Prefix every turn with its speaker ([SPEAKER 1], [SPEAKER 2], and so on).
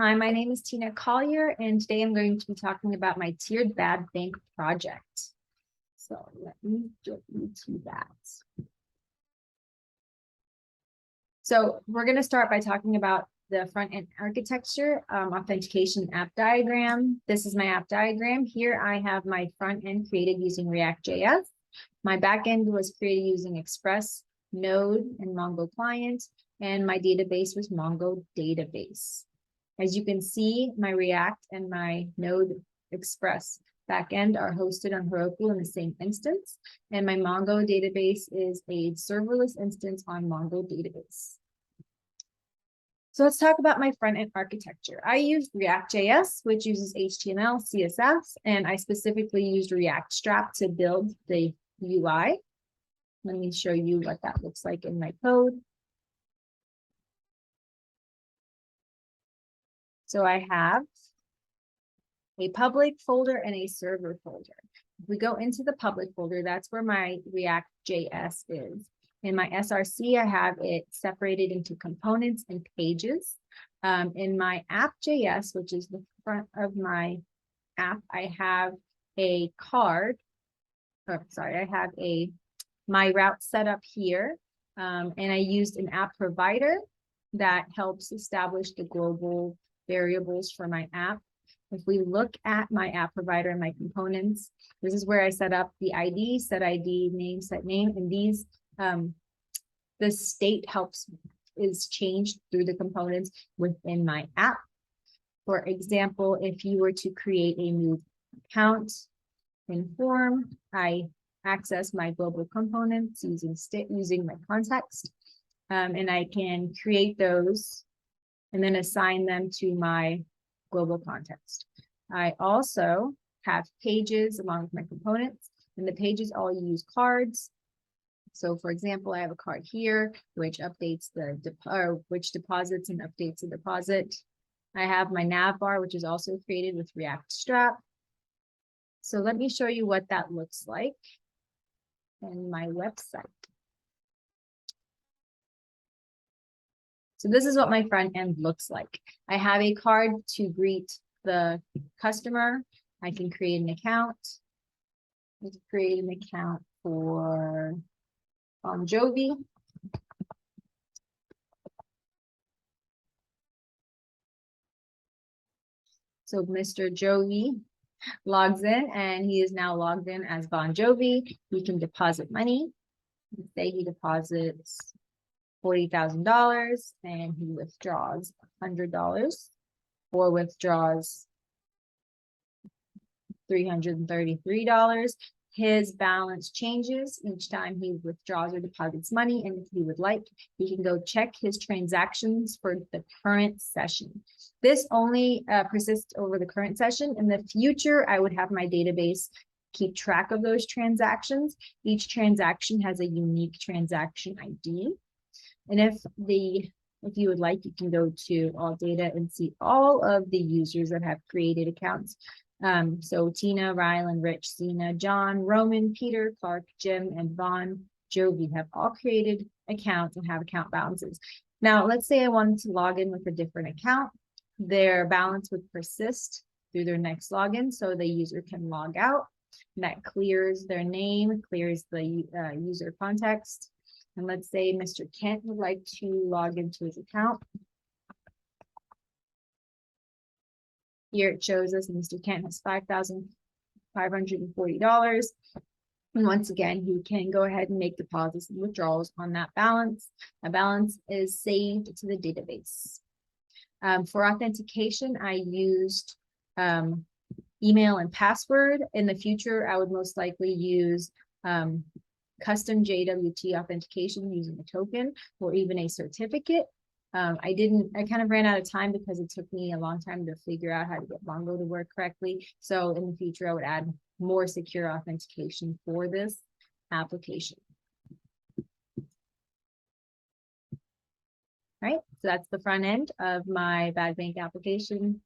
[SPEAKER 1] Hi, my name is Tina Collier, and today I'm going to be talking about my tiered bad bank project. So let me get into that. So we're going to start by talking about the front end architecture, authentication app diagram. This is my app diagram. Here I have my front end created using React.js. My back end was created using Express, Node, and Mongo client, and my database was Mongo database. As you can see, my React and my Node Express backend are hosted on Heroku in the same instance, and my Mongo database is a serverless instance on Mongo database. So let's talk about my front-end architecture. I used React.js, which uses HTML, CSS, and I specifically used React Strap to build the UI. Let me show you what that looks like in my code. So I have a public folder and a server folder. If we go into the public folder, that's where my React.js is. In my SRC, I have it separated into components and pages. In my app.js, which is the front of my app, I have a card. Oh, sorry, I have my route set up here. And I used an app provider that helps establish the global variables for my app. If we look at my app provider and my components, this is where I set up the ID, set ID, name, set name, and these, the state is changed through the components within my app. For example, if you were to create a new account in form, I access my global components using my context, and I can create those and then assign them to my global context. I also have pages along with my components, and the pages all use cards. So for example, I have a card here, which updates which deposits and updates a deposit. I have my nav bar, which is also created with React Strap. So let me show you what that looks like in my website. So this is what my front end looks like. I have a card to greet the customer. I can create an account. Let's create an account for Bon Jovi. So Mr. Jovi logs in, and he is now logged in as Bon Jovi. He can deposit money. Let's say he deposits $40,000 and he withdraws $100 or withdraws $333. His balance changes each time he withdraws or deposits money, and if he would like, he can go check his transactions for the current session. This only persists over the current session. In the future, I would have my database keep track of those transactions. Each transaction has a unique transaction ID. And if you would like, you can go to all data and see all of the users that have created accounts. So Tina, Rylan, Rich, Zena, John, Roman, Peter, Clark, Jim, and Bon Jovi have all created accounts and have account balances. Now, let's say I wanted to log in with a different account. Their balance would persist through their next login, so the user can log out. And that clears their name, clears the user context. And let's say Mr. Kent would like to log into his account. Here it shows us Mr. Kent has $5,540. And once again, he can go ahead and make deposits and withdrawals on that balance. The balance is saved to the database. For authentication, I used email and password. In the future, I would most likely use custom JWT authentication using a token or even a certificate. I kind of ran out of time because it took me a long time to figure out how to get Mongo to work correctly. So in the future, I would add more secure authentication for this application. Right, so that's the front end of my bad bank application.